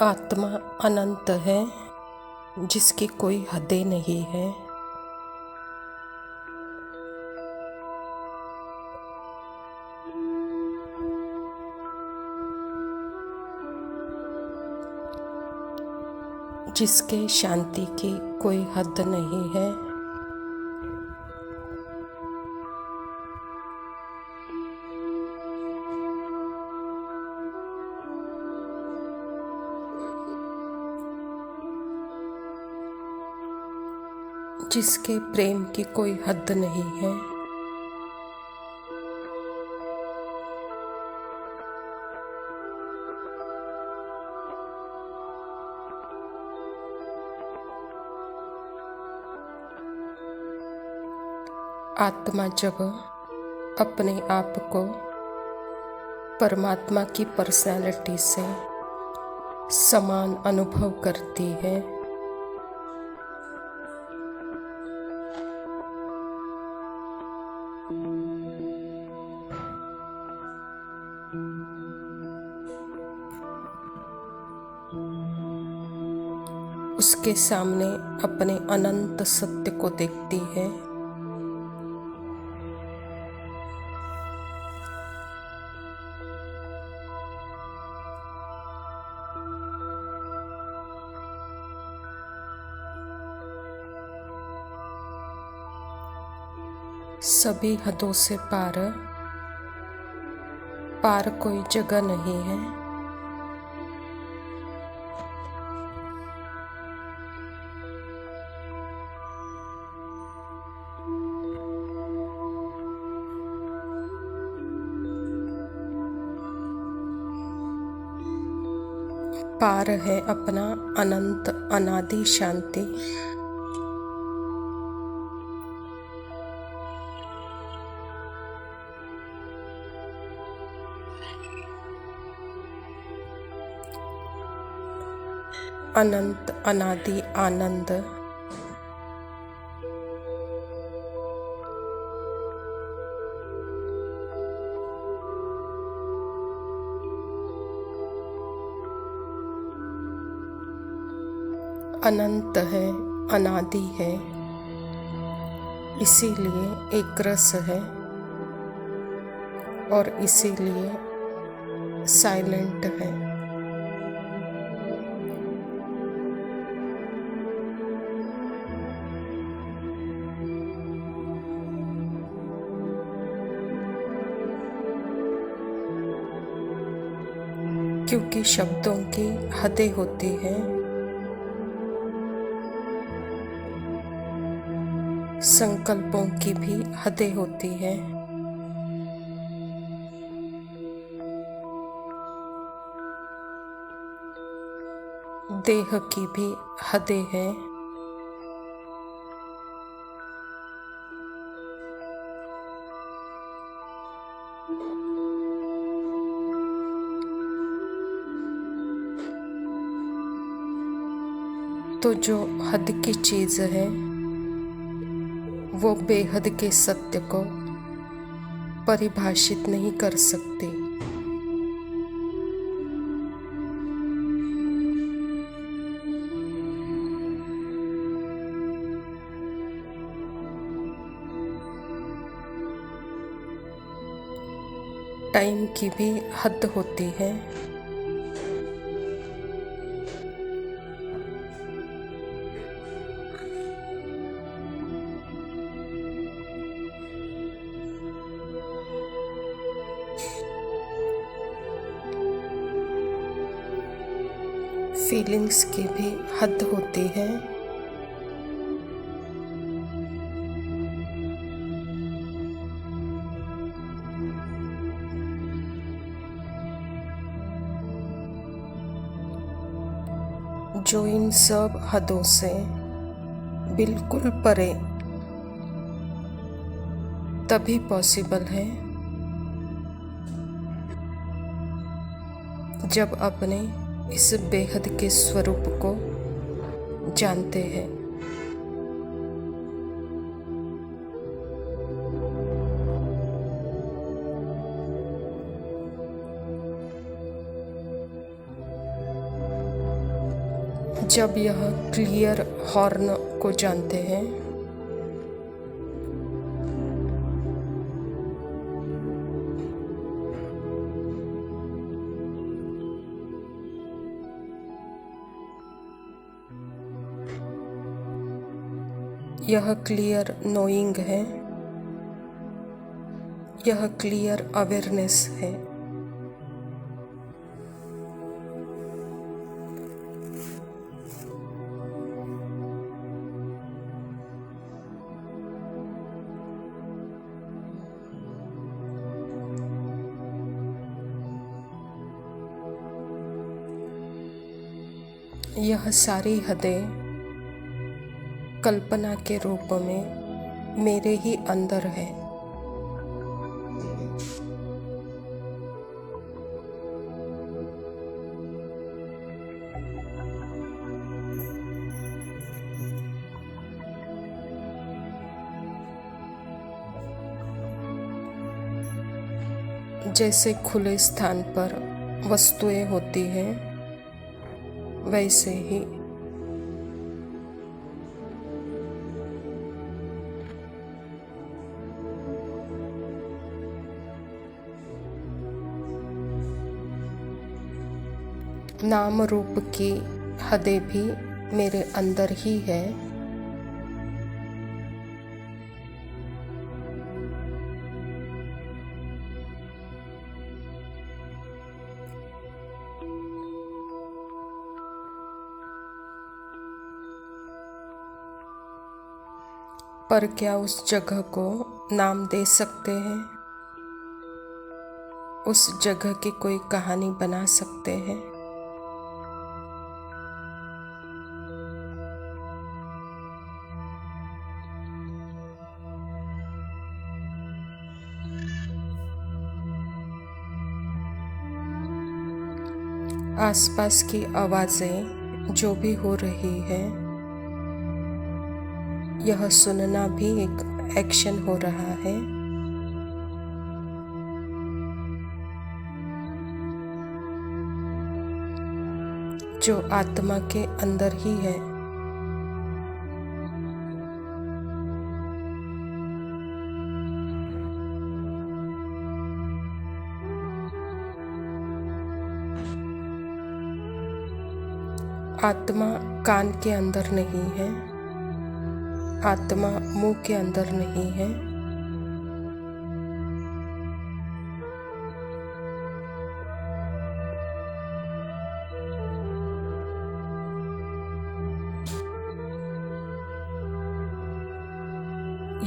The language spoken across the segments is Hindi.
आत्मा अनंत है जिसकी कोई हदें नहीं है। जिसके शांति की कोई हद नहीं है। जिसके प्रेम की कोई हद नहीं है। आत्मा जब अपने आप को परमात्मा की पर्सनैलिटी से समान अनुभव करती है, उसके सामने अपने अनंत सत्य को देखती है। सभी हदों से पार कोई जगह नहीं है। पार है अपना अनंत अनादि शांति। अनंत अनादि आनंद। अनंत है, अनादि है, इसीलिए एक रस है और इसीलिए साइलेंट है। क्योंकि शब्दों की हदें होती हैं, संकल्पों की भी हदें होती हैं। देह की भी हदें हैं। तो जो हद की चीज है वो बेहद के सत्य को परिभाषित नहीं कर सकती। टाइम की भी हद होती है। फीलिंग्स की भी हद होती है। जो इन सब हदों से बिल्कुल परे तभी पॉसिबल है जब अपने इस बेहद के स्वरूप को जानते हैं। जब यह क्लियर हॉर्न को जानते हैं, यह क्लियर नोइंग है, यह क्लियर अवेयरनेस है। यह सारी हदें कल्पना के रूप में मेरे ही अंदर है। जैसे खुले स्थान पर वस्तुएं होती हैं, वैसे ही नाम रूप की हदें भी मेरे अंदर ही है। पर क्या उस जगह को नाम दे सकते हैं? उस जगह की कोई कहानी बना सकते हैं? आसपास की आवाजें जो भी हो रही है, यह सुनना भी एक एक्शन हो रहा है। जो आत्मा के अंदर ही है। आत्मा कान के अंदर नहीं है, आत्मा मुंह के अंदर नहीं है।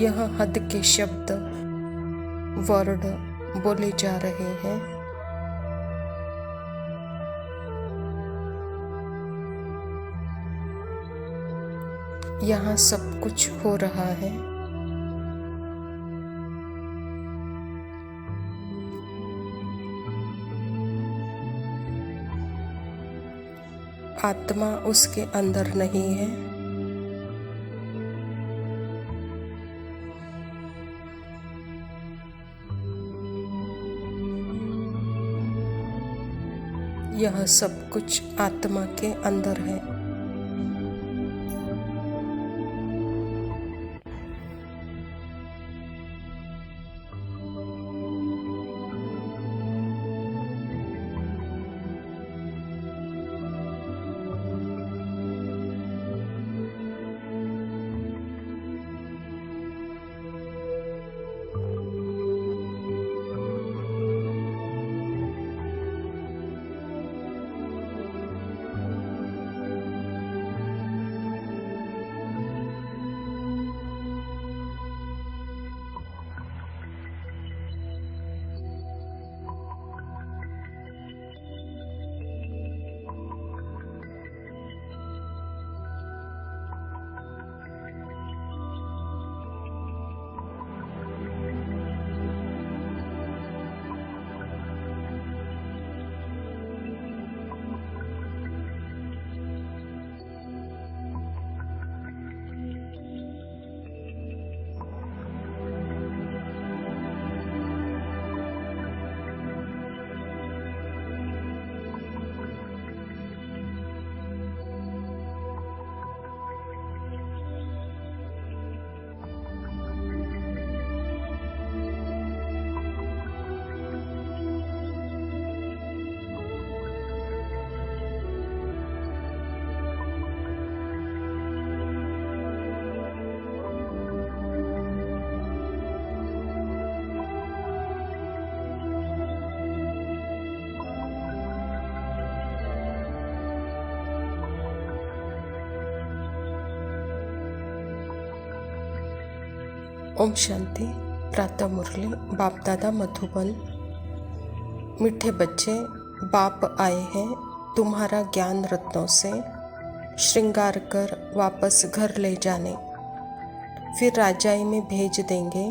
यह हद के शब्द, वर्ड बोले जा रहे हैं। यहाँ सब कुछ हो रहा है। आत्मा उसके अंदर नहीं है। यह सब कुछ आत्मा के अंदर है। ओम शांति। प्रातः मुरली बाप दादा मधुबन। मीठे बच्चे, बाप आए हैं तुम्हारा ज्ञान रत्नों से श्रृंगार कर वापस घर ले जाने, फिर राजाई में भेज देंगे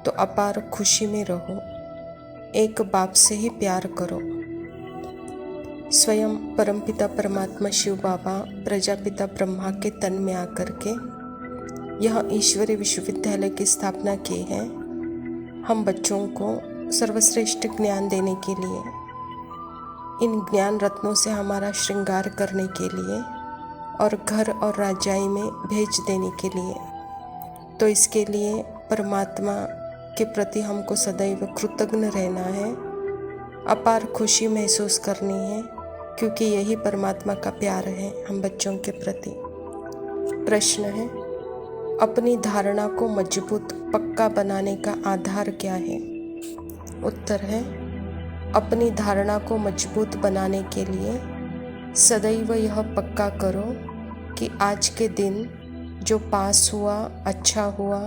तो अपार खुशी में रहो। एक बाप से ही प्यार करो। स्वयं परमपिता परमात्मा शिव बाबा प्रजापिता ब्रह्मा के तन में आकर के यह ईश्वरीय विश्वविद्यालय की स्थापना की है, हम बच्चों को सर्वश्रेष्ठ ज्ञान देने के लिए, इन ज्ञान रत्नों से हमारा श्रृंगार करने के लिए और घर और राजाई में भेज देने के लिए। तो इसके लिए परमात्मा के प्रति हमको सदैव कृतज्ञ रहना है, अपार खुशी महसूस करनी है, क्योंकि यही परमात्मा का प्यार है हम बच्चों के प्रति। प्रश्न है, अपनी धारणा को मजबूत पक्का बनाने का आधार क्या है? उत्तर है, अपनी धारणा को मजबूत बनाने के लिए सदैव यह पक्का करो कि आज के दिन जो पास हुआ अच्छा हुआ,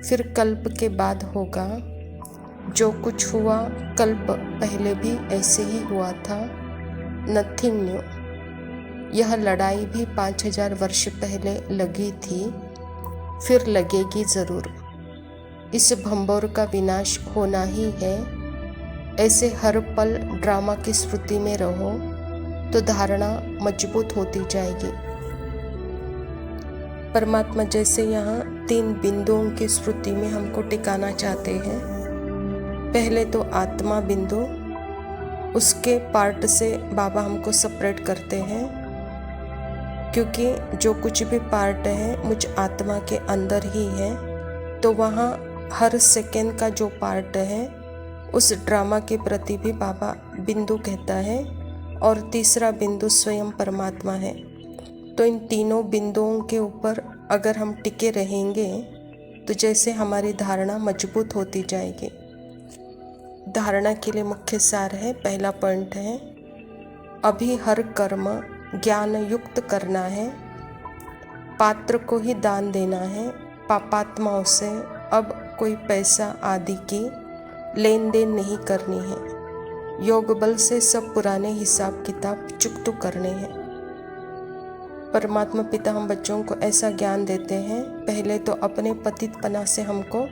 फिर कल्प के बाद होगा। जो कुछ हुआ कल्प पहले भी ऐसे ही हुआ था, नथिंग न्यू। यह लड़ाई भी 5000 वर्ष पहले लगी थी, फिर लगेगी ज़रूर। इस भंबोर का विनाश होना ही है। ऐसे हर पल ड्रामा की स्मृति में रहो तो धारणा मजबूत होती जाएगी। परमात्मा जैसे यहाँ 3 बिंदुओं की स्मृति में हमको टिकाना चाहते हैं। पहले तो आत्मा बिंदु, उसके पार्ट से बाबा हमको सेपरेट करते हैं, क्योंकि जो कुछ भी पार्ट है मुझ आत्मा के अंदर ही है। तो वहाँ हर सेकेंड का जो पार्ट है उस ड्रामा के प्रति भी बाबा बिंदु कहता है, और तीसरा बिंदु स्वयं परमात्मा है। तो इन तीनों बिंदुओं के ऊपर अगर हम टिके रहेंगे तो जैसे हमारी धारणा मजबूत होती जाएगी। धारणा के लिए मुख्य सार है, पहला पॉइंट है, अभी हर कर्म ज्ञान युक्त करना है, पात्र को ही दान देना है, पापात्माओं से अब कोई पैसा आदि की लेन देन नहीं करनी है, योग बल से सब पुराने हिसाब किताब चुकता करने हैं। परमात्मा पिता हम बच्चों को ऐसा ज्ञान देते हैं, पहले तो अपने पतितपना से हमको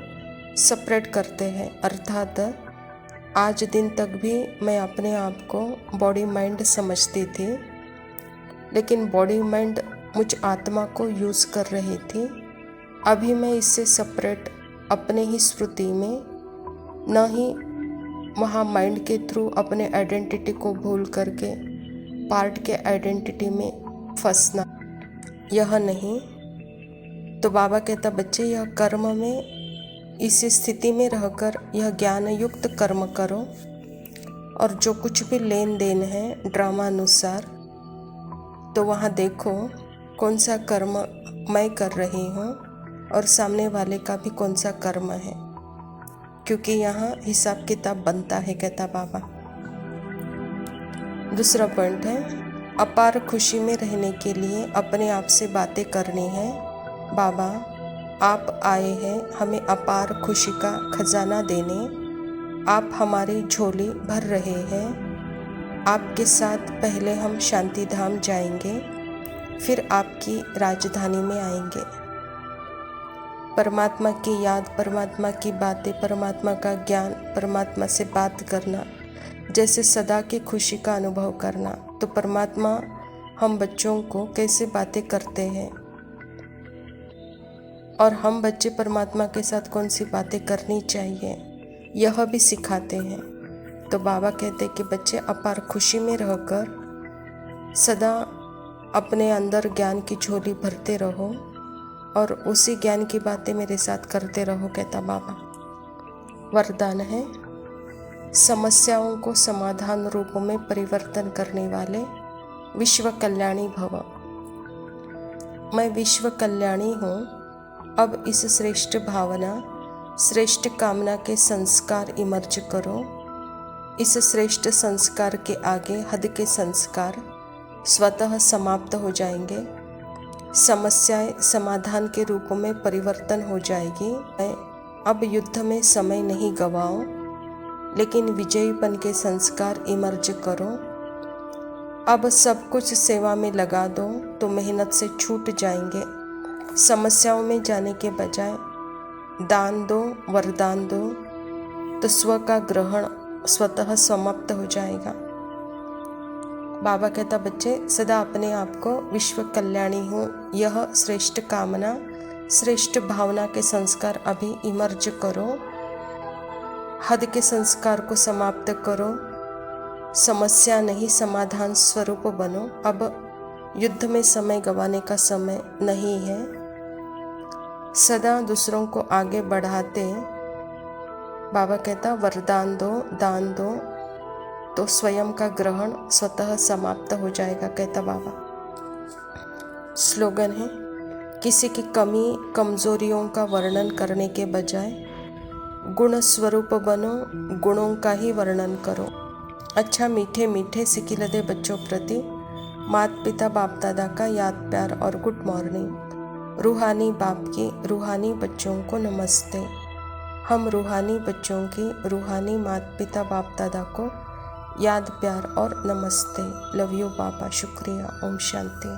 सेपरेट करते हैं, अर्थात आज दिन तक भी मैं अपने आप को बॉडी माइंड समझती थी, लेकिन बॉडी माइंड मुझ आत्मा को यूज़ कर रही थी। अभी मैं इससे सेपरेट अपने ही स्मृति में, न ही वहाँ माइंड के थ्रू अपने आइडेंटिटी को भूल करके पार्ट के आइडेंटिटी में फंसना, यह नहीं। तो बाबा कहता बच्चे यह कर्म में इसी स्थिति में रहकर यह ज्ञान युक्त कर्म करो, और जो कुछ भी लेन देन है ड्रामा अनुसार, तो वहाँ देखो कौन सा कर्म मैं कर रही हूँ और सामने वाले का भी कौन सा कर्म है, क्योंकि यहाँ हिसाब किताब बनता है, कहता बाबा। दूसरा पॉइंट है, अपार खुशी में रहने के लिए अपने आप से बातें करनी है। बाबा आप आए हैं हमें अपार खुशी का खजाना देने, आप हमारी झोली भर रहे हैं। आपके साथ पहले हम शांति धाम जाएंगे, फिर आपकी राजधानी में आएंगे। परमात्मा की याद, परमात्मा की बातें, परमात्मा का ज्ञान, परमात्मा से बात करना, जैसे सदा की खुशी का अनुभव करना। तो परमात्मा हम बच्चों को कैसे बातें करते हैं और हम बच्चे परमात्मा के साथ कौन सी बातें करनी चाहिए, यह भी सिखाते हैं। तो बाबा कहते कि बच्चे अपार खुशी में रहकर सदा अपने अंदर ज्ञान की झोली भरते रहो और उसी ज्ञान की बातें मेरे साथ करते रहो, कहता बाबा। वरदान है, समस्याओं को समाधान रूप में परिवर्तन करने वाले विश्व कल्याणी भव। मैं विश्व कल्याणी हूँ। अब इस श्रेष्ठ भावना, श्रेष्ठ कामना के संस्कार इमर्ज करो। इस श्रेष्ठ संस्कार के आगे हद के संस्कार स्वतः समाप्त हो जाएंगे। समस्याएं समाधान के रूप में परिवर्तन हो जाएगी। अब युद्ध में समय नहीं गवाओ, लेकिन विजयीपन के संस्कार इमर्ज करो। अब सब कुछ सेवा में लगा दो तो मेहनत से छूट जाएंगे। समस्याओं में जाने के बजाय दान दो, वरदान दो, तो स्व का ग्रहण स्वतः समाप्त हो जाएगा। बाबा कहता, बच्चे सदा अपने आप को विश्व कल्याणी हूँ, यह श्रेष्ठ कामना, श्रेष्ठ भावना के संस्कार अभी इमर्ज करो। हद के संस्कार को समाप्त करो। समस्या नहीं समाधान स्वरूप बनो। अब युद्ध में समय गंवाने का समय नहीं है। सदा दूसरों को आगे बढ़ाते बाबा कहता, वरदान दो, दान दो, तो स्वयं का ग्रहण स्वतः समाप्त हो जाएगा, कहता बाबा। स्लोगन है, किसी की कमी कमजोरियों का वर्णन करने के बजाय गुण स्वरूप बनो, गुणों का ही वर्णन करो। अच्छा मीठे मीठे सिकिलदे बच्चों प्रति माता पिता बाप दादा का याद प्यार और गुड मॉर्निंग। रूहानी बाप की रूहानी बच्चों को नमस्ते। हम रूहानी बच्चों की रूहानी माता पिता बाप दादा को याद प्यार और नमस्ते। लव यू पापा, शुक्रिया। ओम शांति।